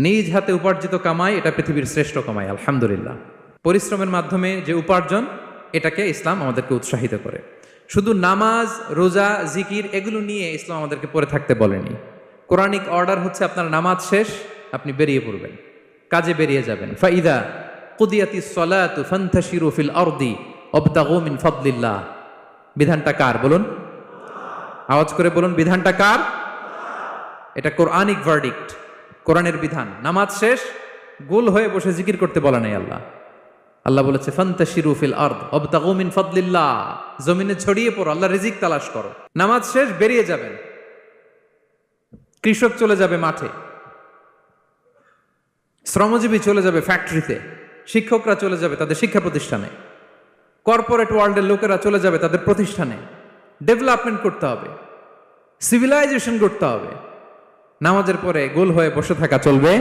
নিজ হাতে উপার্জিত কামাই এটা পৃথিবীর শ্রেষ্ঠ কামাই, আলহামদুলিল্লাহ। পরিশ্রমের মাধ্যমে যে উপার্জন, এটাকে ইসলাম আমাদেরকে উৎসাহিত করে। শুধু নামাজ, রোজা, জিকির এগুলো নিয়ে ইসলাম আমাদেরকে পড়ে থাকতে বলেনি। কোরআনিক অর্ডার হচ্ছে আপনার নামাজ শেষ, আপনি বেরিয়ে পড়বেন, কাজে বেরিয়ে যাবেন। ফাইদা কুদিয়াতিস সালাতু ফান্তাশিরু ফিল আরদি ওয়াবতাগু মিন ফাদলিল্লাহ। বিধানটা কার বলুন? আওয়াজ করে বলুন, বিধানটা কার? এটা কোরআনিক ভার্ডিক্ট, কোরআনের বিধান। নামাজ শেষ, গোল হয়ে বসে জিকির করতে বলা নাই আল্লাহ। আল্লাহ বলেছে ফান্তাশিরু ফিল আরদ ওয়াবতাগু মিন ফাদলিল্লাহ, জমিনে ছড়িয়ে পড়ো, আল্লাহ রিজিক তালাশ করো। নামাজ শেষ বেরিয়ে যাবেন, কৃষক চলে যাবে মাঠে, শ্রমজীবী চলে যাবে ফ্যাক্টরিতে, শিক্ষকরা চলে যাবে তাদের শিক্ষা প্রতিষ্ঠানে, কর্পোরেট ওয়ার্ল্ডের লোকেরা চলে যাবে তাদের প্রতিষ্ঠানে। ডেভেলপমেন্ট করতে হবে, সিভিলাইজেশন করতে হবে। নামাজের পরে গোল হয়ে বসে থাকা চলবে